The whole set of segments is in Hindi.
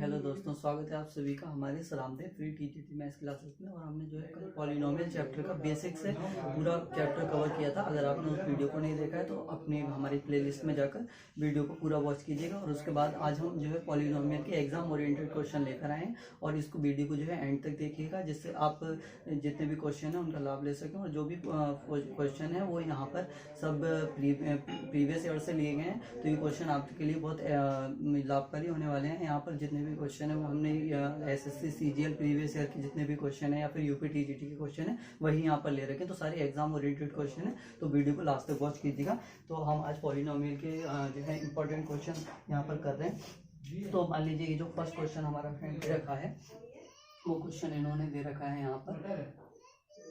हेलो दोस्तों, स्वागत है आप सभी का हमारे सरामदेव फ्री टीटीटी मैथ्स क्लासेस में। और हमने जो है कल पॉलिनोमियल चैप्टर का बेसिक से पूरा चैप्टर कवर किया था। अगर आपने उस वीडियो को नहीं देखा है तो अपने हमारी प्लेलिस्ट में जाकर वीडियो को पूरा वॉच कीजिएगा। और उसके बाद आज हम जो है पॉलिनोमियल के एग्जाम ओरिएंटेड क्वेश्चन लेकर आए हैं और इसको वीडियो को जो है एंड तक देखिएगा, जिससे आप जितने भी क्वेश्चन है उनका लाभ ले सकें। और जो भी क्वेश्चन है वो यहाँ पर सब प्रीवियस ईयर से लिए गए हैं, तो ये क्वेश्चन आपके लिए बहुत लाभकारी होने वाले हैं। यहाँ पर जितने भी क्वेश्चन है वो हमने एसएससी सीजीएल प्रीवियस ईयर के जितने भी क्वेश्चन है या फिर यूपी टीजीटी के क्वेश्चन है वही यहाँ पर ले रखे, तो सारे एग्जाम ओरिएंटेड क्वेश्चन है, तो वीडियो को लास्ट तक वॉच कीजिएगा। तो हम आज पॉलिनोमियल के जो है इंपॉर्टेंट क्वेश्चन यहाँ पर कर रहे हैं। तो मान लीजिए ये जो फर्स्ट क्वेश्चन हमारा फ्रेंड दे रखा है वो क्वेश्चन इन्होंने दे रखा है। यहाँ पर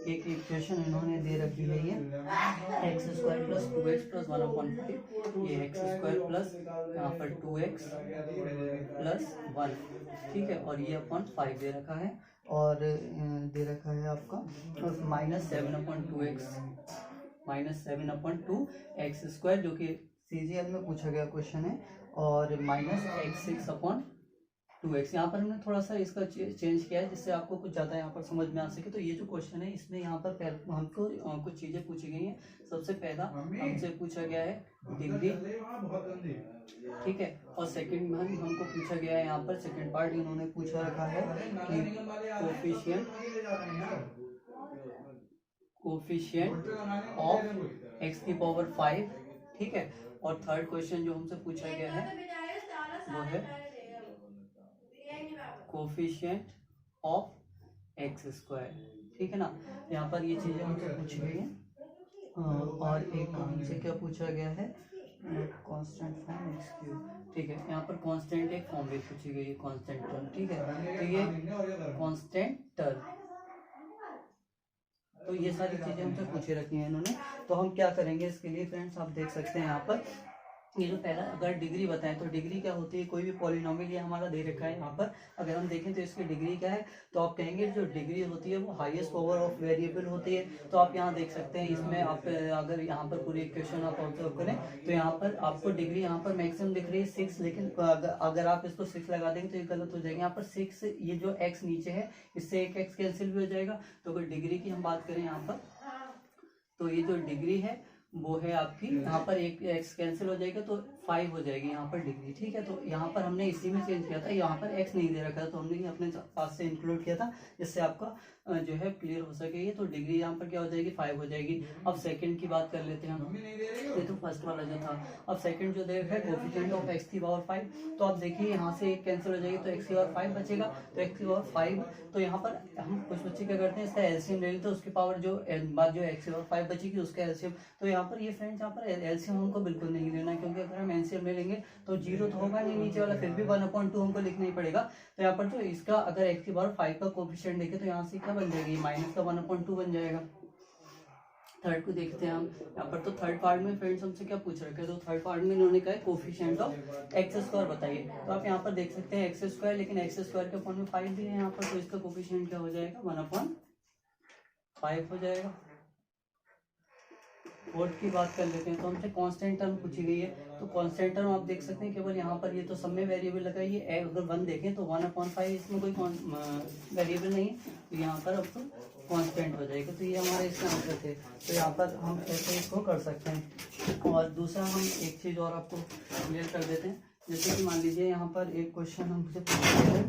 एक इक्वेशन इन्होंने दे रखी है, ये x square plus 2x plus 1/5, ये एक्स स्क्वायर प्लस यहाँ पर 2x प्लस 1, ठीक है, और ये अपॉन 5 दे रखा है। और दे रखा है आपका -7/2x स्क्वायर, जो कि सीजीएल में पूछा गया क्वेश्चन है, और -x6/2x। यहाँ पर हमने थोड़ा सा इसका चेंज किया है जिससे आपको कुछ ज़्यादा यहाँ पर समझ में आ सके। तो ये जो क्वेश्चन है इसमें यहाँ पर हमको कुछ चीज़ें पूछी गई हैं। सबसे पहला हमसे पूछा गया है डिग्री, ठीक है, और सेकंड में हमको पूछा गया है, यहाँ पर सेकंड पार्ट इन्होंने पूछा रखा है कि कोफिशिएंट ऑफ x की पावर 5, ठीक है। और थर्ड क्वेश्चन जो हमसे पूछा गया है वो है कोफिशिएंट ऑफ एक्स स्क्वायर, ठीक है ना। यहाँ पर ये चीजें हमसे पूछी गई हैं। और एक हमसे क्या पूछा गया है, कांस्टेंट फॉर्म एक्स क्यूब, ठीक है। यहाँ पर कांस्टेंट एक फॉर्म भी पूछी गई है, कांस्टेंट टर्म, ठीक है। तो ये कांस्टेंट टर्म, तो ये सारी चीजें हमसे पूछे रखी हैं इन्होंने। तो हम क्या करेंगे इसके लिए फ्रेंड्स, आप देख सकते हैं यहाँ पर ये जो पहला अगर डिग्री बताएं तो डिग्री क्या होती है, कोई भी पॉलिनोमियल ये हमारा दे रखा है। यहाँ पर अगर हम देखें तो इसकी डिग्री क्या है, तो आप कहेंगे जो डिग्री होती है वो हाईएस्ट पावर ऑफ वेरिएबल होती है। तो आप यहाँ देख सकते हैं, इसमें आप अगर यहाँ पर पूरी इक्वेशन आप ऑब्जर्व करें तो यहाँ पर आपको डिग्री यहाँ पर मैक्सिमम दिख रही है 6, लेकिन अगर आप इसको 6 लगा देंगे तो ये गलत हो जाएगा। यहाँ पर 6, ये जो x नीचे है इससे एक x कैंसिल भी हो जाएगा। तो अगर डिग्री की हम बात करें यहाँ पर, तो ये जो डिग्री है वो है आपकी, यहाँ पर एक x कैंसिल हो जाएगा तो 5 हो जाएगी यहाँ पर डिग्री, ठीक है। तो यहाँ पर हमने इसी में चेंज किया था, यहाँ पर x नहीं दे रखा था तो हमने अपने पास से इंक्लूड किया था, जिससे आपका जो है क्लियर हो सके। ये तो डिग्री यहाँ पर क्या हो जाएगी, 5 हो जाएगी। अब सेकंड की बात कर लेते हैं हम, ये तो फर्स्ट वाला जो था। अब सेकंड जो दे रखा है कोफिशिएंट ऑफ x की पावर 5, तो आप देखिए यहाँ से एक कैंसिल हो जाएगी तो x की पावर 5 बचेगा। तो x की पावर 5, तो यहाँ पर हम कुछ बच्चे क्या करते हैं, इसका एलसीएम ले लेते हैं, उसकी पावर जो बाद जो x की पावर 5 बचेगी उसका एलसीएम। तो यहाँ पर ये फ्रेंड्स, यहाँ पर एलसीएम हमको बिल्कुल नहीं लेना, क्योंकि अगर हम एलसीएम ले लेंगे तो 0 तो होगा नहीं नीचे वाला, फिर भी 1/2 हमको लिखना ही पड़ेगा। तो यहाँ पर जो इसका अगर x की पावर 5 का कोफिशिएंट देखें तो यहाँ से क्या बन जाएगी, माइनस का 1/2 बन जाएगा। थर्ड को देखते हैं हम यहाँ पर। तो थर्ड पार्ट में फ्रेंड्स हमसे क्या पूछ रखे हैं, तो थर्ड पार्ट में इन्होंने कहा है कोफिशिएंट ऑफ एक्स स्क्वायर बताइए। तो आप यहाँ पर देख सकते हैं एक्स स्क्वायर, लेकिन एक्स स्क्वायर के अपॉन में 5 भी है यहाँ पर, तो इसका कोफिशिएंट क्या हो जाएगा, 1/5 हो जाएगा। फोर्थ की बात कर लेते हैं, तो हमसे कांस्टेंट टर्म पूछी गई है। तो कांस्टेंट टर्म आप देख सकते हैं केवल यहाँ पर, ये तो सब में वेरिएबल लगाइए, अगर 1 देखें तो 1/5 इसमें कोई वेरिएबल नहीं है, तो यहाँ पर अब तो कांस्टेंट हो जाएगा। तो ये हमारे इसके आंसर थे। तो यहाँ पर हम ऐसे इसको कर सकते हैं। और दूसरा हम एक चीज़ और आपको क्लियर कर देते हैं, जैसे कि मान लीजिए यहाँ पर एक क्वेश्चन हमसे पूछा गया है,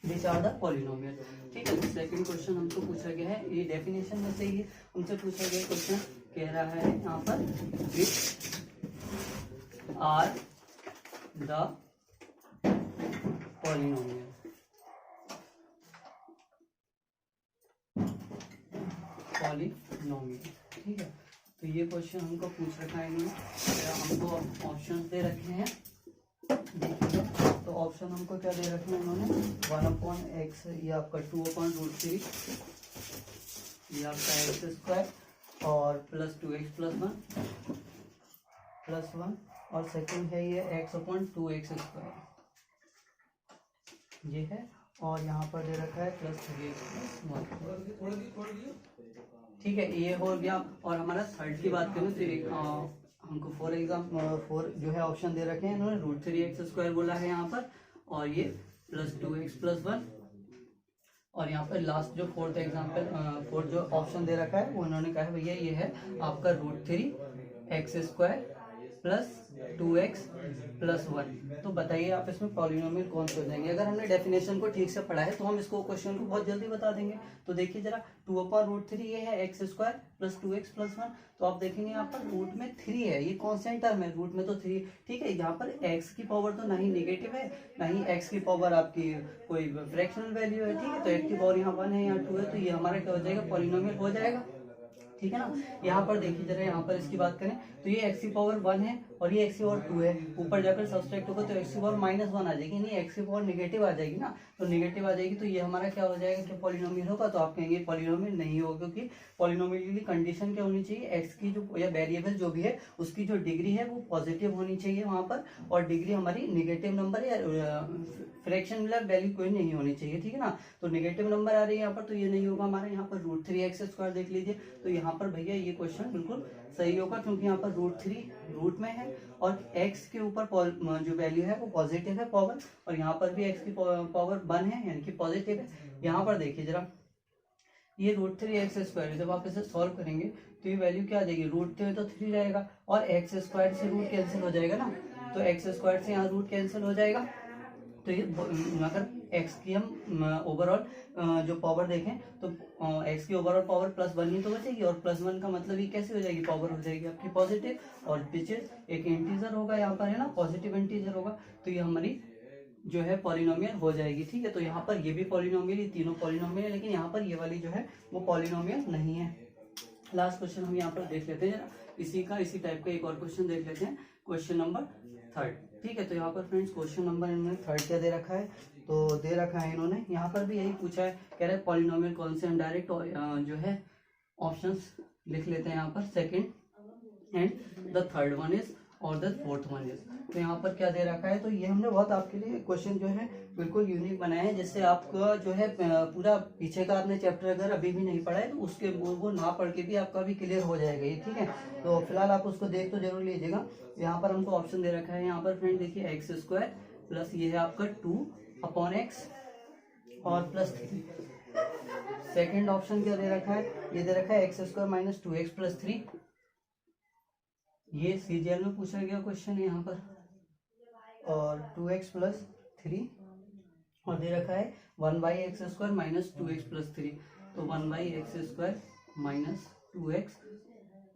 विच आर द पॉलिनोमियल, ठीक है। तो सेकंड क्वेश्चन हमको पूछा गया है, ये डेफिनेशन में से ही हमसे पूछा गया क्वेश्चन कह रहा है यहाँ पर, विच आर द पॉलिनोमियल, ठीक है। तो ये क्वेश्चन हमको पूछ रखा है इन्होंने, हमको ऑप्शन दे रखे हैं, देखिए। तो ऑप्शन हमको क्या दे रखे हैं इन्होंने, 1/x, ये आपका 2/√3, ये आपका एक्स स्क्वायर, और प्लस 2x प्लस 1, और सेकंड है ये x/2x स्क्वायर, ये है। और यहाँ पर दे रखा है प्लस 3x प्लस 1, ठीक है, ये हो गया। और हमारा थर्ड की बात करें तो एक हमको 4 जो है ऑप्शन दे रखे हैं इन्होंने, √3x² बोला है यहाँ पर, और ये +2x+1, और यहाँ पर लास्ट जो फोर्थ जो ऑप्शन दे रखा है वो इन्होंने कहा है भैया ये है आपका √3x² +2x+1। तो बताइए आप इसमें पॉलिनोमियल कौन से हो जाएंगे। अगर हमने डेफिनेशन को ठीक से पढ़ा है तो हम इसको क्वेश्चन को बहुत जल्दी बता देंगे। तो देखिए जरा 2/√3 ये है x² +2x+1, तो आप देखेंगे यहाँ पर रूट में 3 है, ये कॉन्स्टेंट टर्म है, रूट में तो 3, ठीक है। यहाँ पर x की पावर तो ना ही नेगेटिव है ना ही x की पावर आपकी कोई फ्रैक्शनल वैल्यू है, ठीक है। तो x की पावर यहाँ 1 है, यहाँ 2 है, तो ये हमारा क्या हो जाएगा, पॉलिनोमियल हो जाएगा, ठीक है ना। यहाँ पर देखिए जरा, यहाँ पर इसकी बात करें तो ये x की पावर 1 है और ये x की पावर 2 है, ऊपर जाकर सब्सट्रैक्ट होगा तो x की पावर -1 आ जाएगी, नहीं x की पावर नेगेटिव आ जाएगी ना, तो नेगेटिव आ जाएगी, तो ये हमारा क्या हो जाएगा, क्या पॉलिनोमियल होगा। तो आप कहेंगे पॉलिनोमियल नहीं होगा, क्योंकि पॉलिनोमियल की कंडीशन क्या होनी चाहिए, x की जो या वेरिएबल जो भी है उसकी जो डिग्री है वो पॉजिटिव होनी चाहिए वहां पर, और डिग्री हमारी नेगेटिव नंबर या फ्रैक्शन वैल्यू कोई नहीं होनी चाहिए, ठीक है ना। तो नेगेटिव नंबर आ रही है यहाँ पर, तो ये नहीं होगा हमारे यहाँ पर। √3x² देख लीजिए, तो यहाँ पर भैया ये क्वेश्चन बिल्कुल सही होगा, क्योंकि यहाँ पर √3 रूट में है और x के ऊपर जो वैल्यू है वो पॉजिटिव है पावर, और यहाँ पर भी x की पावर 1 है यानी कि पॉजिटिव है। यहाँ पर देखिए जरा, ये √3x², जब आप इसे सॉल्व करेंगे तो ये वैल्यू क्या आ जाएगी, √3 तो 3 रहेगा और x² से रूट कैंसिल हो जाएगा ना, तो x² से यहाँ रूट कैंसिल हो जाएगा। तो ये अगर x की हम ओवरऑल जो पावर देखें तो x की ओवरऑल पावर +1 ही तो बचेगी, और +1 का मतलब ये कैसे हो जाएगी, पावर हो जाएगी आपकी पॉजिटिव, और विच इज एक इंटीजर होगा यहाँ पर, है ना, पॉजिटिव इंटीजर होगा, तो ये हमारी जो है पॉलिनोमियल हो जाएगी, ठीक है। तो यहाँ पर ये भी पॉलिनोमियल, ये तीनों पॉलिनोमियल है, लेकिन यहाँ पर ये वाली जो है वो पॉलिनोमियल नहीं है। लास्ट क्वेश्चन हम यहाँ पर देख लेते हैं, इसी टाइप का एक और क्वेश्चन देख लेते हैं, क्वेश्चन नंबर 3, ठीक है। तो यहाँ पर फ्रेंड्स क्वेश्चन नंबर इन्होंने 3 क्या दे रखा है, तो दे रखा है इन्होंने यहाँ पर भी यही पूछा है, कह रहे हैं पॉलिनोमियल कौन से, हम डायरेक्ट जो है ऑप्शंस लिख लेते हैं यहाँ पर, second and the third one is और द फोर्थ वन इज। तो यहाँ पर क्या दे रखा है, तो ये हमने बहुत आपके लिए क्वेश्चन जो है बिल्कुल यूनिक बनाए हैं, जिससे आपका जो है पूरा पीछे का आपने चैप्टर अगर अभी भी नहीं पढ़ा है तो उसके वो ना पढ़ के भी आपका भी क्लियर हो जाएगा ये, ठीक है। तो फिलहाल आप उसको देख तो जरूर लीजिएगा। यहाँ पर हमको ऑप्शन दे रखा है, यहाँ पर फ्रेंड देखिए x² प्लस ये है आपका 2/x और +3। सेकेंड ऑप्शन क्या दे रखा है, ये दे रखा है x² - 2x+3, ये CGL में पूछा गया क्वेश्चन है यहाँ पर, और 2x+3, और दे रखा है 1/x² - 2x+3, तो 1/x² - 2x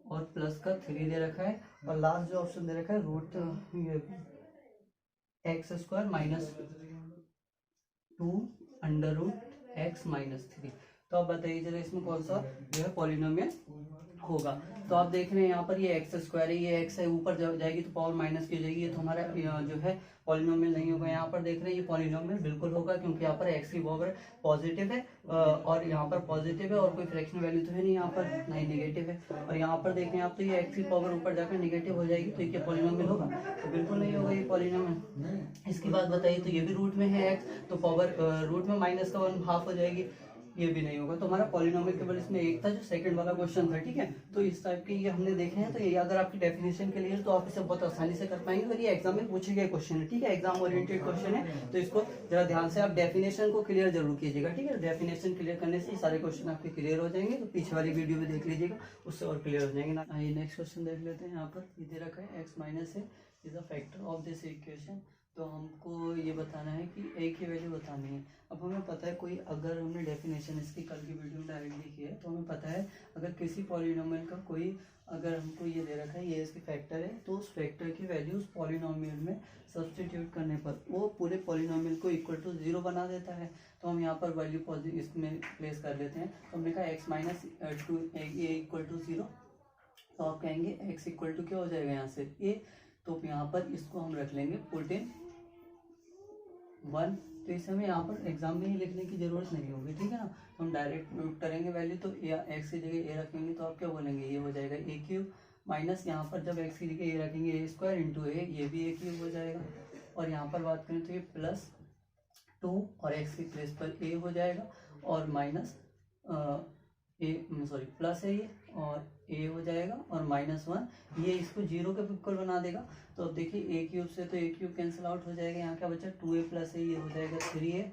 और प्लस का 3 दे रखा है, और लास्ट जो ऑप्शन दे रखा है x² - 2√x-3। तो आप बताइए जरा इसमें कौन सा जो है पॉलिनोमियल होगा। तो आप देख रहे हैं यहाँ पर ये x² है, ये x है, ऊपर जाएगी तो पावर माइनस की हो जाएगी, ये तो हमारा जो है पॉलिनोमियल नहीं होगा। यहाँ पर देख रहे हैं ये पॉलिनोमियल बिल्कुल होगा, क्योंकि यहाँ पर x की पावर पॉजिटिव है और यहाँ पर पॉजिटिव है और कोई फ्रैक्शनल वैल्यू तो है नहीं यहाँ पर, नहीं नेगेटिव है। और यहाँ पर देखें आप तो ये x की पावर ऊपर जाकर नेगेटिव हो जाएगी, तो ये पॉलिनोमियल होगा, तो बिल्कुल नहीं होगा ये पॉलिनोमियल। इसकी बात बताइए, तो ये भी रूट में है x, तो पावर रूट में माइनस का 1/2 हो जाएगी, ये भी नहीं होगा। तो हमारा पॉलिनोमियल केवल इसमें एक था जो सेकंड वाला क्वेश्चन था, ठीक है। तो इस टाइप के ये हमने देखे हैं, तो ये अगर आपकी डेफिनेशन के लिए तो आप इसे बहुत आसानी से कर पाएंगे, और ये एग्जाम में पूछे गए क्वेश्चन है, ठीक है, एग्जाम ओरिएंटेड क्वेश्चन है, तो इसको जरा ध्यान से आप डेफिनेशन को क्लियर जरूर कीजिएगा, ठीक है। डेफिनेशन क्लियर करने से सारे क्वेश्चन आपके क्लियर हो जाएंगे, तो पीछे वाली वीडियो में देख लीजिएगा, उससे और क्लियर हो जाएंगे ना। आइए नेक्स्ट क्वेश्चन देख लेते हैं। यहाँ पर ये दे रखा है x - a is a factor of this equation, तो हमको ये बताना है कि a की वैल्यू बतानी है। अब हमें पता है कोई, अगर हमने डेफिनेशन इसकी कल की वीडियो में डायरेक्टली की है, तो हमें पता है अगर किसी पॉलिनोमियल का कोई, अगर हमको ये दे रखा है ये इसकी फैक्टर है, तो उस फैक्टर की वैल्यू उस पॉलिनोमियल में सब्सटीट्यूट करने पर वो पूरे पॉलिनोमियल को इक्वल टू 0 बना देता है। तो हम यहाँ पर वैल्यू पॉजिटिव इसमें प्लेस कर लेते हैं। तो हमने कहा x - 2a = 0, तो आप कहेंगे x = क्या हो जाएगा यहाँ से a, तो यहाँ पर इसको हम रख लेंगे पुट इन 1, तो इसे हमें यहाँ पर एग्जाम में ही लिखने की जरूरत नहीं होगी, ठीक है ना। तो हम डायरेक्ट पुट करेंगे वैल्यू, तो x की जगह a रखेंगे, तो आप क्या बोलेंगे, ये हो जाएगा a³ माइनस यहाँ पर जब x की जगह a रखेंगे a² × a, ये भी a³ हो जाएगा। और यहाँ पर बात करें तो ये +2 और x की प्लेस पर a हो जाएगा, और माइनस प्लस है ये, और ए हो जाएगा और -1 ये इसको 0 के इक्वल बना देगा। तो अब देखिए a क्यूब से तो a क्यूब कैंसिल आउट हो जाएगा, यहाँ क्या बचा 2a + a, ये हो जाएगा 3a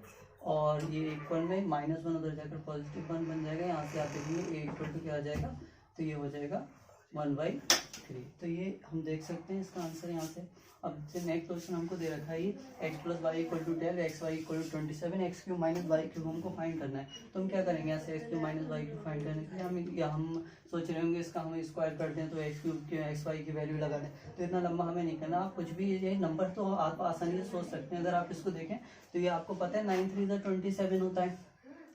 और ये इक्वल में -1 उधर जाकर +1 बन जाएगा। यहाँ से आप देखेंगे a इक्वल टू क्या आ जाएगा, तो ये हो जाएगा 1/3। तो ये हम देख सकते हैं इसका आंसर यहाँ से। अब से नेक्स्ट क्वेश्चन हमको दे रखा है ये x + y = 10, xy = 27, x³ - y³ हमको फाइंड करना है। तो हम क्या करेंगे, यहाँ से x³ - y³ फाइंड करने के लिए हम सोच रहे होंगे इसका हम स्क्वायर कर दें तो x³ की xy की वैल्यू लगा दें। तो इतना लंबा हमें नहीं करना, आप कुछ भी ये नंबर तो आप आसानी से सोच सकते हैं। अगर आप इसको देखें तो ये आपको पता है 9 3 27 होता है।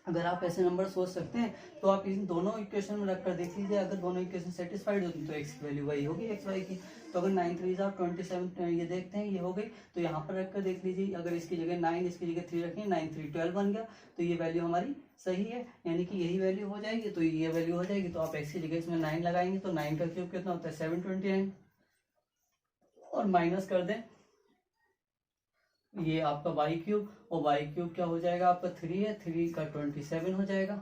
अगर आप ऐसे नंबर सोच सकते हैं तो आप इन दोनों इक्वेशन में रखकर देख लीजिए, अगर दोनों इक्वेशन सेटिस्फाइड होती तो x की वैल्यू वही होगी एक्स वाई की। तो अगर 9 3 27 ये देखते हैं ये हो गई, तो यहाँ पर रखकर देख लीजिए, अगर इसकी जगह 9 इसकी जगह 3 रखें, 9 3 12 बन गया, तो ये वैल्यू हमारी सही है, यानी कि यही वैल्यू हो जाएगी। तो ये वैल्यू हो जाएगी, तो आप x की जगह इसमें 9 लगाएंगे तो 9 का क्यूब कितना होता है 729 और माइनस कर दें ये आपका y³ और y³ क्या हो जाएगा आपका 3 है, 3 का 27 हो जाएगा,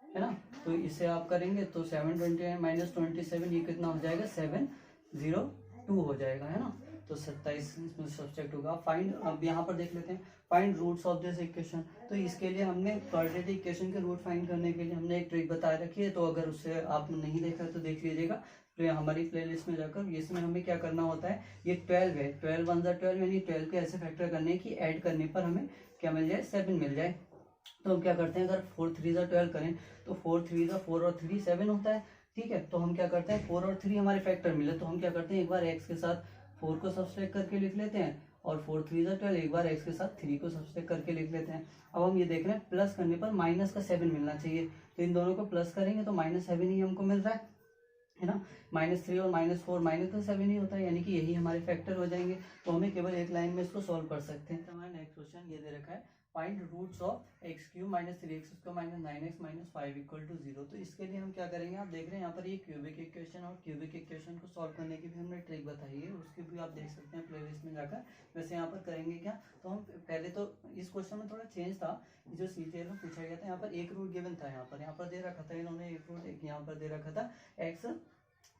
है ना। तो इसे आप करेंगे तो 729 - 27 ये कितना हो जाएगा 702 हो जाएगा, है ना। तो 27 इसमें सब्सट्रैक्ट होगा। फाइंड, अब यहाँ पर देख लेते हैं find roots of this equation. तो इसके लिए हमने क्वाड्रेटिक इक्वेशन के रूट फाइंड करने के लिए हमने एक ट्रिक बता रखी है, तो अगर उससे आपने नहीं देखा तो देख लीजिएगा। तो हमारी प्लेलिस्ट में जाकर इसमें हमें क्या करना होता है, ये 12 है, 12 1 12 यानी 12 के ऐसे फैक्टर करने की ऐड करने पर हमें क्या मिल जाए 7 मिल जाए। तो हम क्या करते हैं, अगर 4 3 12 करें तो 4 3 4 और 3 7 होता है, ठीक है। तो हम क्या करते हैं 4 और 3 हमारे फैक्टर मिले, तो हम क्या करते हैं एक बार x के साथ 4 को सब्सट्रैक्ट करके लिख लेते हैं और 4 3 12 एक बार x के साथ 3 को सब्सट्रैक्ट करके लिख लेते हैं। अब हम ये देख रहे हैं प्लस करने पर माइनस का 7 मिलना चाहिए, तो इन दोनों को प्लस करेंगे तो -7 ही हमको मिल रहा है ना। -3 और -4 -7 ही होता है, यानी कि यही हमारे फैक्टर हो जाएंगे। तो हमें केवल एक लाइन में इसको सॉल्व कर सकते हैं। तो हमारा नेक्स्ट क्वेश्चन ये दे रखा है find roots of x³ - 3x² - 9x - 5 = 0। तो इसके लिए हम क्या करेंगे, आप देख रहे हैं यहाँ पर ये क्यूबिक इक्वेशन और क्यूबिक इक्वेशन को सॉल्व करने की भी हमने ट्रिक बताई है, उसकी भी आप देख सकते हैं प्लेलिस्ट में जाकर। वैसे यहाँ पर करेंगे क्या, तो हम पहले तो इस क्वेश्चन में थोड़ा चेंज था, जो CGL में पूछा गया था यहाँ पर एक रूट गिवन था, यहाँ पर दे रखा था इन्होंने एक रूट, एक यहाँ पर दे रखा था x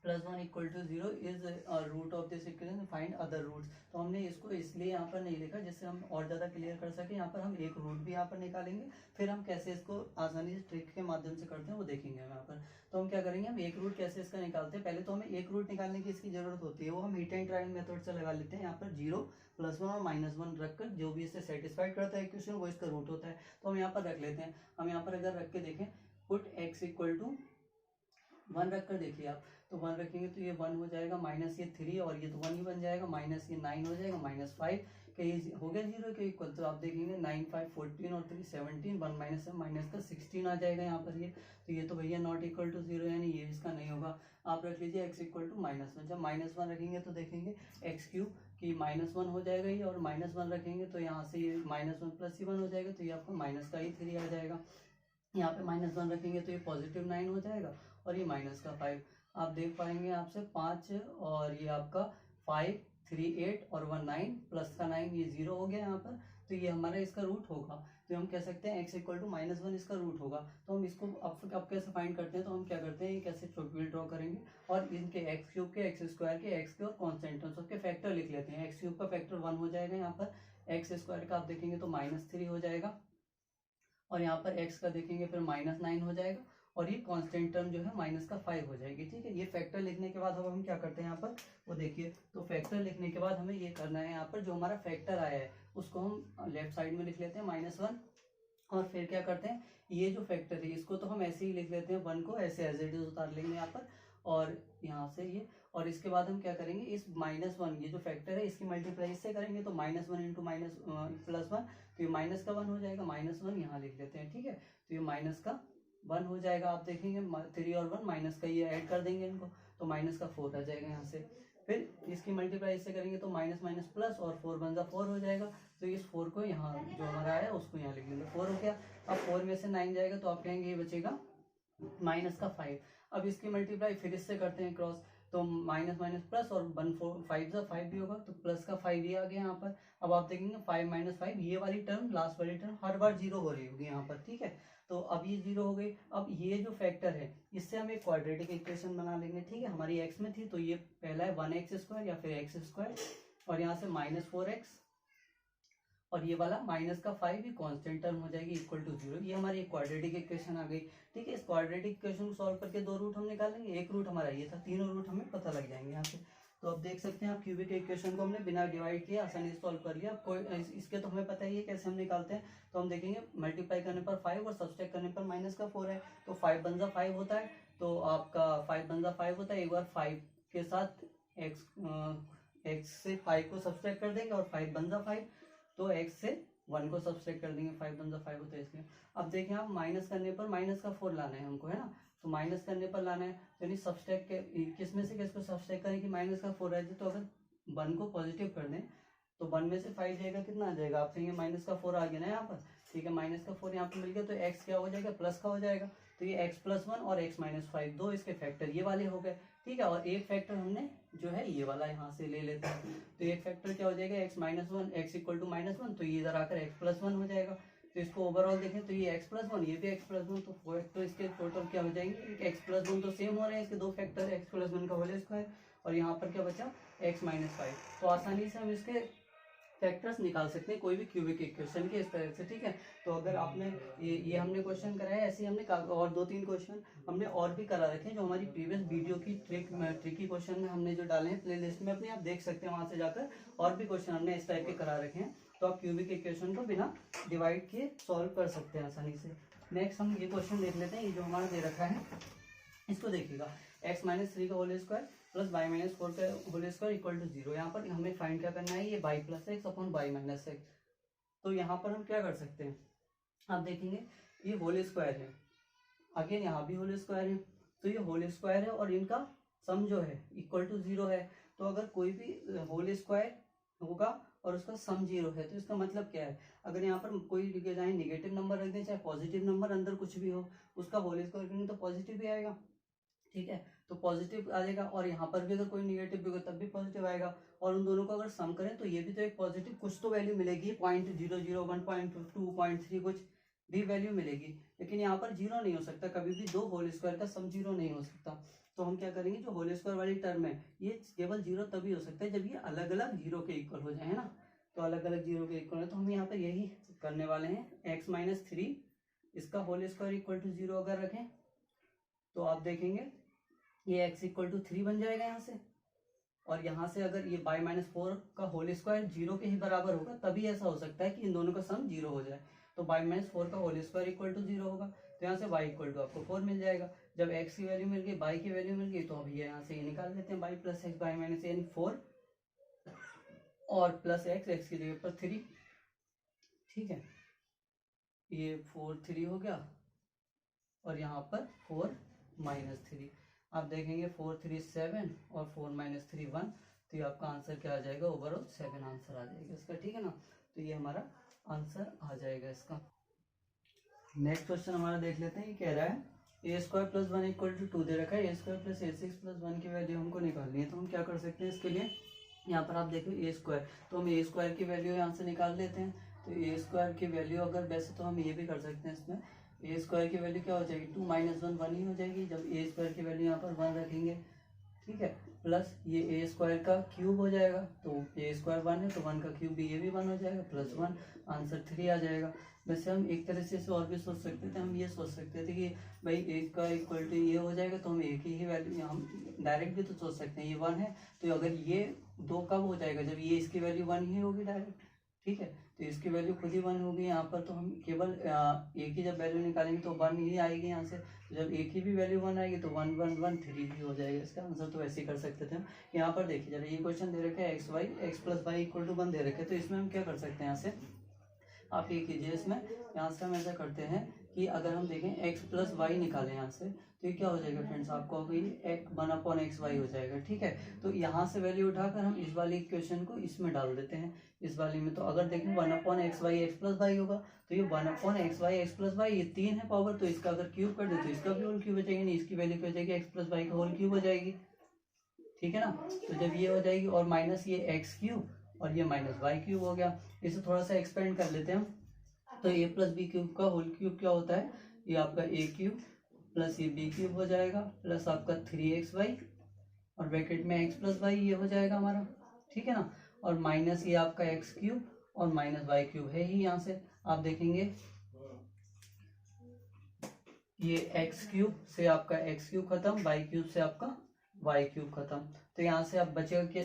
+1 = 0 is root of this equation, find other roots. तो हमने इसको इसलिए यहाँ पर नहीं लिखा जिससे हम और ज़्यादा क्लियर कर सके। यहाँ पर हम एक रूट भी यहाँ पर निकालेंगे, फिर हम कैसे इसको आसानी से ट्रिक के माध्यम से करते हैं वो देखेंगे हम यहाँ पर। तो हम क्या करेंगे, हम एक रूट कैसे इसका निकालते हैं, पहले तो हमें एक रूट निकालने की इसकी जरूरत होती है, वो हम हीट एंड ट्रायल मेथड से लगा लेते हैं। यहाँ पर 0 +1 और -1 रखकर जो भी इससे सेटिस्फाइड करता है इक्वेशन वो इसका रूट होता है। तो हम यहाँ पर रख लेते हैं। हम यहाँ पर अगर रख के देखें पुट x = 1 रख कर देखिए आप, तो 1 रखेंगे तो ये 1 हो जाएगा, माइनस ये 3 और ये तो 1 ही बन जाएगा, माइनस ये 9 हो जाएगा, -5 का ये हो गया 0 के इक्वल। तो आप देखेंगे 9 5 14 और 3 17, 1 माइनस का 16 आ जाएगा यहाँ पर ये। तो ये तो भैया नॉट इक्वल टू 0, यानी ये इसका नहीं होगा। आप रख लीजिए x = -1। जब -1 रखेंगे तो देखेंगे x³ की -1 हो जाएगा ये, और -1 रखेंगे तो यहाँ से ये -1 + 1 हो जाएगा, तो ये आपको माइनस का ही 3 आ जाएगा। यहाँ पे -1 रखेंगे तो ये +9 हो जाएगा और ये -5। आप देख पाएंगे आपसे 5 और ये आपका 5 3 8 और 1 9 प्लस का 9 ये 0 हो गया यहाँ पर। तो ये हमारा इसका रूट होगा। तो हम कह सकते हैं x = -1 इसका रूट होगा। तो हम इसको अब कैसे फाइंड करते हैं, तो हम क्या करते हैं, कैसे ट्रिपल ड्रॉ करेंगे और इनके x³ के x² के x के और कॉन्स्टेंट सबके फैक्टर लिख लेते हैं। x³ का फैक्टर 1 हो जाएगा, यहाँ पर x² का आप देखेंगे तो -3 हो जाएगा, और यहाँ पर x का देखेंगे फिर -9 हो जाएगा, और ये कांस्टेंट टर्म जो है -5 हो जाएगी। ठीक है, ये फैक्टर लिखने के बाद अब हम क्या करते हैं यहाँ पर वो देखिए। तो फैक्टर लिखने के बाद हमें ये करना है, यहाँ पर जो हमारा फैक्टर आया है उसको हम लेफ्ट साइड में लिख लेते हैं -1, और फिर क्या करते हैं ये जो फैक्टर है इसको तो हम ऐसे ही लिख लेते हैं, 1 को ऐसे एज इट इज उतार लेंगे यहाँ पर, और यहाँ से ये, और इसके बाद हम क्या करेंगे इस -1 ये जो फैक्टर है इसकी मल्टीप्लाई इससे करेंगे, तो -1 × +1 तो ये माइनस का 1 हो जाएगा, -1 यहाँ लिख लेते हैं। ठीक है, तो ये -1 हो जाएगा। आप देखेंगे 3 और 1 माइनस का ये ऐड कर देंगे इनको, तो -4 आ जाएगा यहाँ से। फिर इसकी मल्टीप्लाई इससे करेंगे तो माइनस माइनस प्लस, और 4 × 4 हो जाएगा। तो इस 4 को यहाँ जो हमारा आया उसको यहाँ लिख लेंगे, 4 हो गया। अब 4 में से 9 जाएगा तो आप कहेंगे ये बचेगा -5। अब इसकी मल्टीप्लाई फिर इससे करते हैं क्रॉस, तो माइनस माइनस प्लस, और 1 4 5 भी होगा, तो प्लस का 5 ही आ गया यहाँ पर। अब आप देखेंगे 5 - 5 ये वाली टर्म लास्ट वाली टर्म हर बार 0 हो रही होगी यहाँ पर। ठीक है, तो अब ये 0 हो गई। अब ये जो फैक्टर है इससे हम एक क्वाड्रेटिक इक्वेशन बना लेंगे, ठीक है। हमारी x में थी तो ये पहला है 1x² या फिर x² और यहाँ से -4x और ये वाला माइनस का 5 ही कांस्टेंट टर्म हो जाएगी इक्वल टू 0। ये हमारी एक क्वाड्रेटिक इक्वेशन आ गई, ठीक है। इस क्वाड्रेटिक इक्वेशन को सॉल्व करके 2 रूट हम निकालेंगे, एक रूट हमारा ये था, तीनों रूट हमें पता लग जाएंगे यहाँ से। तो अब देख सकते हैं आप क्यूबिक इक्वेशन को हमने बिना डिवाइड किए आसानी से सॉल्व कर लिया। कोई इसके तो हमें पता ही है कैसे हम निकालते हैं। तो हम देखेंगे मल्टीप्लाई करने पर 5 और सब्सट्रैक्ट करने पर -4 है, तो 5 बन जा 5 होता है, तो आपका 5 बन जा 5 होता है। एक बार 5 के साथ x से 5 को सब्सट्रैक्ट कर देंगे और 5 बन जा 5, तो x से 1 को सब्सट्रैक्ट कर देंगे, 5 बन जा 5 होता है इसलिए। अब देखें आप माइनस करने पर -4 लाना है हमको, है ना। तो माइनस करने पर लाना है, यानी सब्सट्रैक्ट के किस में से किसको सब्सट्रैक्ट करें कि -4 आ जाए। तो अगर 1 को पॉजिटिव कर दें तो 1 में से 5 जाएगा, कितना आ जाएगा आप कहेंगे -4 आ गया ना यहाँ पर, ठीक है। -4 यहाँ पर मिल गया, तो x क्या हो जाएगा, प्लस का हो जाएगा। तो ये x+1 और x-5 दो इसके फैक्टर ये वाले हो गए, ठीक है। और एक फैक्टर हमने जो है ये वाला यहाँ से ले लेते हैं, तो एक फैक्टर क्या हो जाएगा x-1, x इक्वल टू -1, तो ये इधर आकर x+1 हो जाएगा। तो इसको ओवरऑल देखें तो ये x+1 ये भी x+1, तो इसके टोटल क्या हो जाएंगे, x+1 तो सेम हो रहे हैं, इसके दो फैक्टर है, x+1 का होल स्क्वायर और यहाँ पर क्या बचा x-5। तो आसानी से हम इसके फैक्टर्स निकाल सकते हैं कोई भी क्यूबिक इक्वेशन के इस तरह से, ठीक है। तो अगर आपने ये हमने क्वेश्चन कराया, ऐसे ही हमने और 2-3 क्वेश्चन हमने और भी करा रखे हैं जो हमारी प्रीवियस वीडियो की ट्रिकी क्वेश्चन में हमने जो डाले हैं प्लेलिस्ट में अपने, आप देख सकते हैं वहां से जाकर, और भी क्वेश्चन हमने इस टाइप के करा रखे हैं। तो आप क्यूबिक इक्वेशन को बिना डिवाइड किए सॉल्व कर सकते हैं आसानी से। नेक्स्ट हम ये क्वेश्चन देख लेते हैं, ये जो हमारा दे रखा है इसको देखिएगा, x-3 का होल स्क्वायर प्लस y-4 का होल स्क्वायर इक्वल टू 0। यहाँ पर हमें फाइंड क्या करना है, ये y plus x upon y minus x. तो यहाँ पर हम क्या कर सकते हैं, आप देखेंगे ये होल स्क्वायर है, अगेन यहाँ भी होल स्क्वायर है, तो ये होल स्क्वायर है और इनका सम जो है इक्वल टू 0 है। तो अगर कोई भी होल स्क्वायर होगा और उसका सम 0 है तो इसका मतलब क्या है, अगर यहाँ पर कोई चाहे निगेटिव नंबर रख दें चाहे पॉजिटिव नंबर, अंदर कुछ भी हो, उसका होल स्क्वायर करेंगे तो पॉजिटिव भी आएगा, ठीक है। तो पॉजिटिव आ जाएगा, और यहाँ पर भी अगर कोई निगेटिव भी होगा तब भी पॉजिटिव आएगा, और उन दोनों को अगर सम करें तो ये भी तो एक पॉजिटिव कुछ तो वैल्यू मिलेगी, 0.001, 0.2, 0.3 कुछ भी वैल्यू मिलेगी। लेकिन यहाँ पर 0 नहीं हो सकता, कभी भी दो होल स्क्वायर का सम 0 नहीं हो सकता। तो हम क्या करेंगे, जो होल स्क्वायर वाली टर्म है ये केवल 0 तभी हो सकता है जब ये अलग अलग 0 के इक्वल हो जाए, है ना। तो अलग अलग 0 के इक्वल है, तो हम यहाँ पर यही करने वाले हैं। x-3 इसका होल स्क्वायर इक्वल टू 0 अगर रखें तो आप देखेंगे ये x इक्वल टू 3 बन जाएगा यहाँ से, और यहाँ से अगर ये y-4 का होल स्क्वायर 0 के ही बराबर होगा तभी ऐसा हो सकता है कि इन दोनों का सम 0 हो जाए। तो y-4 का होल स्क्वायर इक्वल टू 0 होगा, तो यहाँ से y इक्वल टू आपको 4 मिल जाएगा। जब x की वैल्यू मिल गई, y की वैल्यू मिल गई, तो अब ये यहाँ से ये निकाल देते हैं, y plus x y minus यानी 4 और प्लस x की जगह पर 3, ठीक है। ये 4 3 हो गया और यहाँ पर 4 -3। आप देखेंगे 4 3 7 और 4 -3 1, तो ये आपका आंसर क्या आ जाएगा, ओवरऑल 7 आंसर आ जाएगा इसका, ठीक है ना। तो ये हमारा आंसर आ जाएगा इसका। नेक्स्ट क्वेश्चन हमारा देख लेते हैं, ये कह रहा है a² + 1 = 2 दे रखा है, a² + a6 + 1 की वैल्यू हमको निकालनी है। तो हम क्या कर सकते हैं इसके लिए, यहाँ पर आप देखो a², तो हम a² की वैल्यू यहाँ से निकाल लेते हैं। तो a² की वैल्यू अगर वैसे तो हम ये भी कर सकते हैं, इसमें a² की वैल्यू क्या हो जाएगी, 2 - 1 1 ही हो जाएगी जब a² की वैल्यू यहाँ पर 1 रखेंगे, ठीक है। प्लस ये a² का क्यूब हो जाएगा, तो a² 1 है तो 1 का क्यूब भी ये भी 1 हो जाएगा, प्लस 1 आंसर 3 आ जाएगा। वैसे हम एक तरह से इसे और भी सोच सकते थे, हम ये सोच सकते थे कि भाई a² इक्वल टू ये हो जाएगा, तो हम एक ही वैल्यू, हम डायरेक्ट भी तो सोच सकते हैं, ये 1 है तो अगर ये 2 कब हो जाएगा, जब ये इसकी वैल्यू 1 ही होगी डायरेक्ट, ठीक है। तो इसकी वैल्यू खुद ही 1 होगी यहाँ पर, तो हम केवल एक ही जब वैल्यू निकालेंगे तो 1 ही आएगी यहाँ से, तो जब एक ही भी वैल्यू 1 आएगी तो 1 1 1 3 ही हो जाएगा इसका आंसर। तो ऐसे ही कर सकते थे हम। यहाँ पर देखिए जरा, ये क्वेश्चन दे रखे हैं x + y = 1 दे रखे, तो इसमें हम क्या कर सकते हैं, यहाँ से आप ये कीजिए, इसमें यहाँ से हम ऐसा करते हैं कि अगर हम देखें x + y निकालें यहाँ से, तो ये क्या हो जाएगा फ्रेंड्स, आपको 1/xy हो जाएगा, ठीक है। तो यहाँ से वैल्यू उठाकर हम इस वाली इक्वेशन को इसमें डाल देते हैं, इस वाली में। तो अगर देखें 1/xy x + y होगा, तो ये 1/xy x + y, ये 3 है पावर, तो इसका अगर क्यूब कर दे तो इसका भी होल क्यूब हो जाएगी, इसकी वैल्यू क्या हो जाएगी, x + y का होल क्यूब हो जाएगी, ठीक है ना। तो जब ये हो जाएगी और माइनस ये x³ और ये -y³ हो गया, इसे थोड़ा सा एक्सपेंड कर लेते हैं हम। तो a + b³ का होल क्यूब क्या होता है, ये आपका ए क्यूब प्लस ये बी क्यूब हो जाएगा प्लस आपका 3xy और ब्रैकेट में x प्लस वाई ये हो जाएगा हमारा, ठीक है ना, और माइनस ये आपका एक्स क्यूब और माइनस वाई क्यूब है ही। यहाँ से आप देखेंगे ये एक्स क्यूब से आपका एक्स क्यूब खत्म, वाई क्यूब से आपका वाई क्यूब खत्म। तो यहाँ से अब बचेगा कि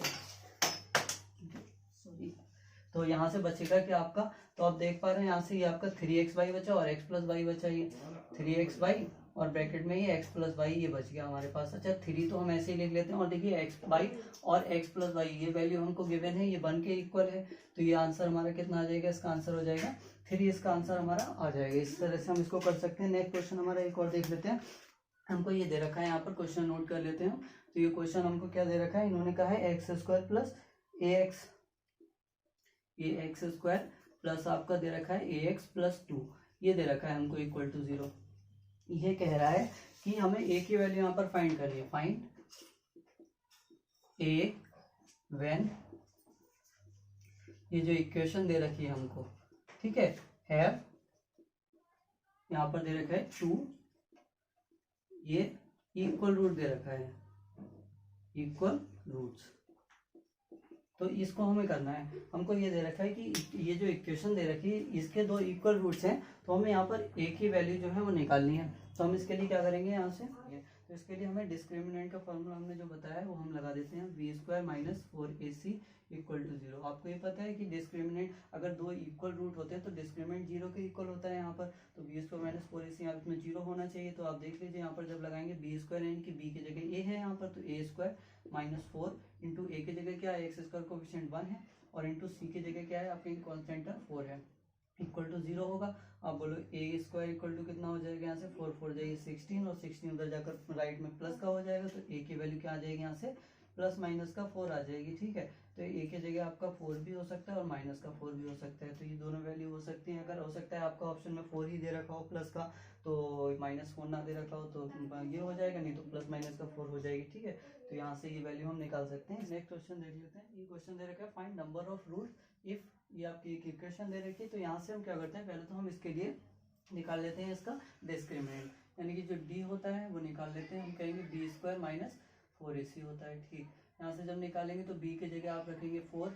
तो यहाँ से बचेगा कि आपका, तो आप देख पा रहे हैं यहाँ से ये आपका 3xy बचा और x प्लस वाई बचा, ये 3xy और ब्रैकेट में ये x प्लस वाई ये बच गया हमारे पास। अच्छा 3 तो हम ऐसे ही लिख लेते हैं और देखिए x वाई और x प्लस वाई ये वैल्यू हमको गिवन है, ये बन के इक्वल है, तो ये आंसर हमारा कितना आ जाएगा, इसका आंसर हो जाएगा 3, इसका आंसर हमारा आ जाएगा। इस तरह से हम इसको कर सकते हैं। नेक्स्ट क्वेश्चन हमारा एक और देख लेते हैं। हमको ये दे रखा है, यहाँ पर क्वेश्चन नोट कर लेते हैं। तो ये क्वेश्चन हमको क्या दे रखा है, इन्होंने कहा है एक्स स्क्वायर प्लस ए एक्स, ये एक्स स्क्वायर प्लस आपका दे रखा है ए एक्स प्लस 2, ये दे रखा है हमको इक्वल टू 0। ये कह रहा है कि हमें ए की वैल्यू यहाँ पर फाइंड करनी है। फाइंड ए व्हेन, ये जो इक्वेशन दे रखी है हमको, ठीक है, हैव यहाँ पर दे रखा है 2, ये इक्वल रूट दे रखा है, इक्वल रूट्स। तो इसको हमें करना है, हमको ये दे रखा है कि ये जो इक्वेशन दे रखी है इसके 2 इक्वल रूट्स हैं, तो हमें यहाँ पर ए की वैल्यू जो है वो निकालनी है। तो हम इसके लिए क्या करेंगे यहाँ से, तो इसके लिए हमें डिस्क्रिमिनेंट का फॉर्मूला हमने जो बताया है वो हम लगा देते हैं, B square minus 4ac equal to 0। आपको ये पता है कि डिस्क्रिमिनेंट अगर 2 इक्वल रूट होते हैं तो डिस्क्रिमिनेंट 0 के इक्वल होता है यहाँ पर, तो बी स्क्वायर माइनस 4ac यहाँ में 0 होना चाहिए। तो आप देख लीजिए यहाँ पर जब लगाएंगे बी स्क्वायर यानी कि बी की जगह ए है यहाँ पर, तो ए स्क्वायर माइनस 4 इंटू ए की जगह क्या है, एक्स स्क्वायर कोएफिशिएंट 1 है, और इंटू सी की जगह क्या है आपके कॉन्स्टेंट 4 है, इक्वल टू 0 होगा। आप बोलो ए स्क्वायर इक्वल टू कितना हो जाएगा, यहाँ से 4 4 जाएगी 16 और 16 उधर जाकर राइट में प्लस का हो जाएगा, तो ए की वैल्यू क्या आ जाएगी यहाँ से प्लस माइनस का 4 आ जाएगी, ठीक है। तो ए की जगह आपका 4 भी हो सकता है और माइनस का 4 भी हो सकता है, तो ये दोनों वैल्यू हो सकती हैं। अगर हो सकता है आपका ऑप्शन में 4 ही दे रखा हो प्लस का, तो माइनस 4 ना दे रखा हो तो ये हो जाएगा, नहीं तो प्लस माइनस का 4 हो जाएगी, ठीक है। तो यहाँ से ये वैल्यू हम निकाल सकते हैं। नेक्स्ट क्वेश्चन देख लेते हैं। ये क्वेश्चन दे रखा है find number of root if, ये आपकी एक इक्वेशन दे रखी है। तो यहाँ से हम क्या करते हैं, पहले तो हम इसके लिए निकाल लेते हैं इसका डिस्क्रिमिनेंट, यानी कि जो डी होता है वो निकाल लेते हैं। हम कहेंगे बी स्क्वायर माइनस 4ac होता है, ठीक। यहाँ से जब निकालेंगे तो बी की जगह आप रखेंगे 4,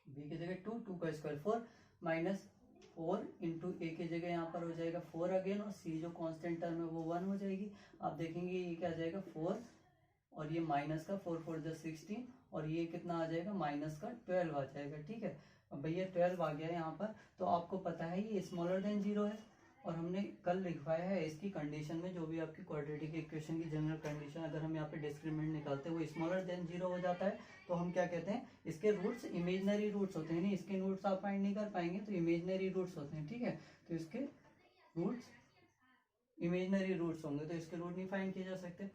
बी की जगह 2, 2 का स्क्वायर 4 माइनस 4 इंटू ए की जगह यहाँ पर हो जाएगा 4 अगेन, और सी जो कांस्टेंट टर्म है वो 1 हो जाएगी। आप देखेंगे ये क्या आ जाएगा 4 और ये माइनस का 4 4 जा 16 और ये कितना आ जाएगा माइनस का 12 आ जाएगा, ठीक है। अब भैया 12 आ गया यहाँ पर, तो आपको पता है ये स्मॉलर देन 0 है, और हमने कल लिखवाया है इसकी कंडीशन में जो भी आपकी क्वाड्रेटिक इक्वेशन की जनरल कंडीशन, अगर हम यहाँ पे डिस्क्रिमिनेंट निकालते हैं वो स्मॉलर देन 0 हो जाता है, तो हम क्या कहते हैं इसके रूट्स इमेजनरी रूट्स होते हैं। नहीं, इसके रूट्स आप फाइंड नहीं कर पाएंगे, तो इमेजनरी रूट्स होते हैं, ठीक है। तो इसके रूट्स इमेजनरी रूट्स होंगे, तो इसके रूट नहीं फाइंड किए जा सकते,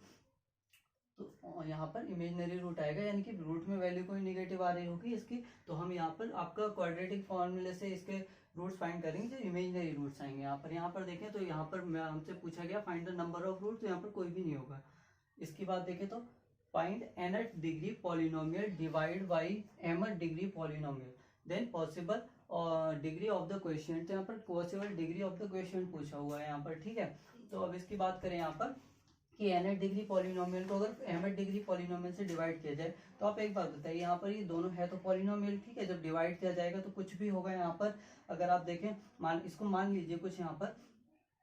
तो यहाँ पर इमेजनरी रूट आएगा, यानी कि रूट में वैल्यू कोई निगेटिव आ रही होगी इसकी, तो हम यहाँ पर आपका क्वाड्रेटिक फॉर्मूले से इसके रूट्स फाइंड करेंगे जो इमेजनरी रूट्स आएंगे। यहाँ पर देखें तो यहाँ पर हमसे पूछा गया find the number of root, तो यहाँ पर कोई भी नहीं होगा। इसकी बात देखें तो find nth degree polynomial divide by mth degree polynomial then possible degree of the question. तो यहाँ पर possible degree of the question पूछा हुआ है यहाँ पर, ठीक है। तो अब इसकी बात करें यहाँ पर कि nth डिग्री पॉलिनोमियल को अगर mth डिग्री पॉलिनोमियल से डिवाइड किया जाए, तो आप एक बात बताइए, यहाँ पर ये दोनों है तो पॉलिनोमियल, ठीक है। जब डिवाइड किया जाएगा तो कुछ भी होगा यहाँ पर। अगर आप देखें इसको मान लीजिए कुछ यहाँ पर,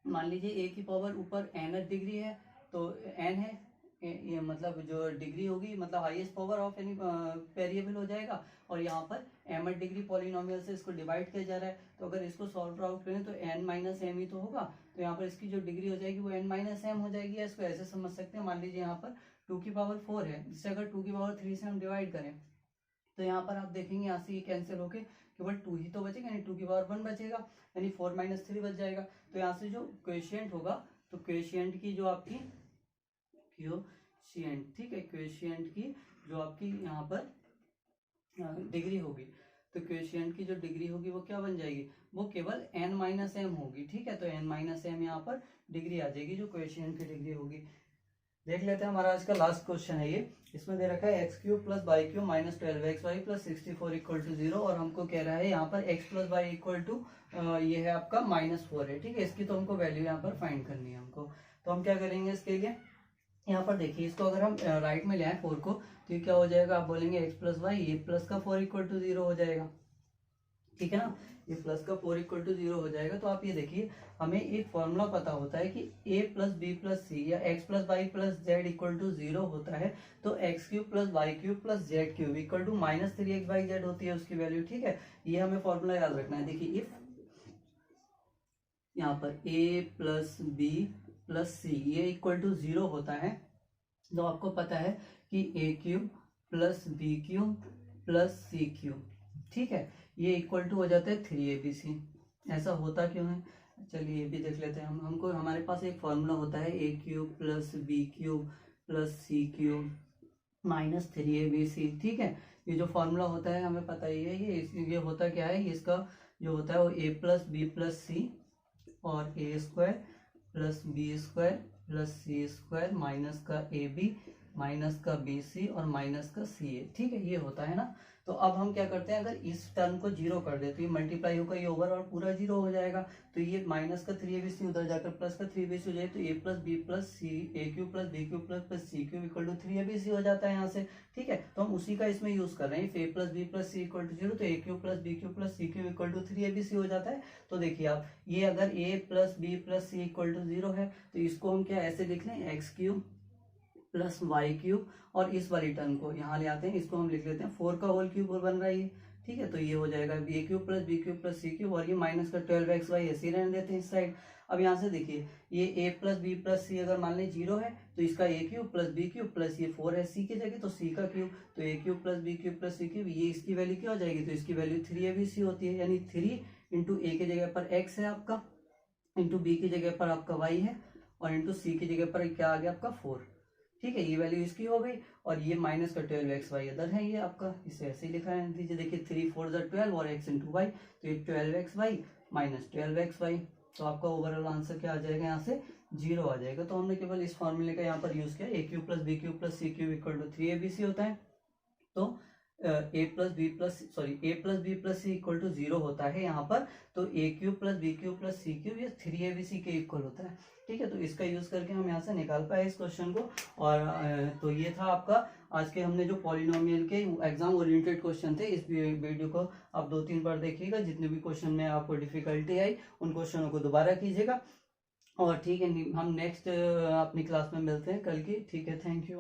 मान लीजिए a की पावर ऊपर nth डिग्री है, तो n है, ये मतलब जो डिग्री होगी मतलब highest power of any variable हो जाएगा, और यहाँ पर mth डिग्री पॉलिनोमियल से इसको डिवाइड किया जा रहा है, तो अगर इसको सॉल्व आउट करें तो n माइनस एम ही तो होगा, तो यहाँ पर इसकी जो डिग्री हो जाएगी वो n माइनस एम हो जाएगी। इसको ऐसे समझ सकते हैं, मान लीजिए यहाँ पर 2 की पावर 4 है, जिसे अगर 2 की पावर 3 से हम डिवाइड करें, तो यहाँ पर आप देखेंगे यहाँ से ये कैंसिल होके केवल 2 ही तो बचेगा, यानी 2 की पावर 1 बचेगा, यानी 4 माइनस 3 बच जाएगा। तो यहाँ से जो क्वेशिएंट होगा, तो क्वेशिएंट की जो आपकी क्वेशिएंट, ठीक है, क्वेशिएंट की जो आपकी यहाँ पर डिग्री होगी, तो क्वेशिएंट की जो डिग्री होगी वो क्या बन जाएगी, वो केवल n माइनस एम होगी, ठीक है। तो n माइनस एम यहाँ पर डिग्री आ जाएगी जो क्वेशिएंट की डिग्री होगी। देख लेते हैं, हमारा आज का लास्ट क्वेश्चन है ये। इसमें दे रखा है X cube plus Y cube minus 12xy plus 64 equal to 0, और हमको कह रहा है यहाँ पर x plus Y equal to ये है आपका -4 है, ठीक है। इसकी तो हमको वैल्यू यहाँ पर फाइंड करनी है हमको। तो हम क्या करेंगे इसके लिए, यहाँ पर देखिए इसको अगर हम राइट में ले आए 4 को, तो ये क्या हो जाएगा, आप बोलेंगे एक्स प्लस वाई, ये प्लस का 4 इक्वल टू 0 हो जाएगा, ठीक है ना। ये प्लस का 4 इक्वल टू 0 हो जाएगा। तो आप ये देखिए, हमें एक फॉर्मूला पता होता है कि a plus B plus C या x plus Y plus Z equal to 0 होता है। तो X cube plus Y cube plus Z cube equal to -3xyz होती है उसकी वैल्यू, ठीक है। ये हमें फॉर्मूला याद रखना है। देखिए इफ यहाँ पर a प्लस बी प्लस सी ये इक्वल टू 0 होता है, तो आपको पता है कि a cube plus B cube plus C cube, ठीक है, ये इक्वल टू हो जाता है 3abc। ऐसा होता क्यों है, चलिए ये भी देख लेते हैं हम। हमको हमारे पास एक फॉर्मूला होता है a cube plus B cube plus C cube minus 3abc, ठीक है। ये जो फॉर्मूला होता है हमें पता ही है। ये होता क्या है, इसका जो होता है वो a plus B plus C और a square plus B square plus C square minus का ए बी माइनस का बी सी और माइनस का सी ए, ठीक है, ये होता है ना। तो अब हम क्या करते हैं, अगर इस टर्म को 0 कर दे तो ये मल्टीप्लाई होकर ये ओवर और पूरा 0 हो जाएगा। तो ये माइनस का 3abc उधर जाकर प्लस का 3abc हो जाए, तो a plus B plus C A cube plus B cube plus C cube equal to 3abc हो जाता है यहाँ से, ठीक है। तो हम उसी का इसमें यूज कर रहे हैं, a plus B plus C equal to 0, तो a cube plus B cube plus C cube equal to 3abc हो जाता है। तो देखिए आप, ये अगर a plus B plus C equal to 0 है, तो इसको हम क्या ऐसे लिख लें, X cube plus Y cube, और इस वाली टर्म को यहाँ ले आते हैं, इसको हम लिख लेते हैं 4 का होल क्यूब बन रहा है ये, ठीक है। तो ये हो जाएगा A cube plus B cube plus C cube, और ये माइनस का 12xy ऐसे ही रहने देते हैं इस साइड। अब यहाँ से देखिए, ये a plus B plus C अगर मान लें 0 है, तो इसका a cube plus B cube plus ये 4 है c की जगह, तो c का क्यूब, तो a cube plus B cube plus C cube, ये इसकी वैल्यू क्या हो जाएगी, तो इसकी वैल्यू 3abc होती है। यानी 3 इंटू a की जगह पर x है आपका, इंटू b की जगह पर आपका y है, और इंटू c की जगह पर क्या आ गया आपका 4, ठीक है। ये वैल्यू इसकी हो गई, और ये माइनस का 12xy इधर है ये आपका, इसे ऐसे ही लिखा है दीजिए। देखिए 3 4 12 और x इंटू वाई, तो ये 12xy माइनस 12xy, तो आपका ओवरऑल आंसर क्या आ जाएगा, यहाँ से 0 आ जाएगा। तो हमने केवल इस फॉर्मूले का यहाँ पर यूज किया, a cube plus B cube plus C cube equal to 3abc होता है। तो a plus B plus C equal to 0 होता है यहाँ पर। तो a cube plus B cube plus C cube ये 3abc के इक्वल होता है, ठीक है। तो इसका यूज करके हम यहाँ से निकाल पाए इस क्वेश्चन को। और तो ये था आपका आज के, हमने जो पॉलिनोमियल के एग्जाम ओरिएंटेड क्वेश्चन थे। इस वीडियो को आप 2-3 बार देखिएगा, जितने भी क्वेश्चन में आपको डिफिकल्टी आई उन क्वेश्चनों को दोबारा कीजिएगा। और ठीक है, हम नेक्स्ट अपनी क्लास में मिलते हैं कल की, ठीक है, थैंक यू।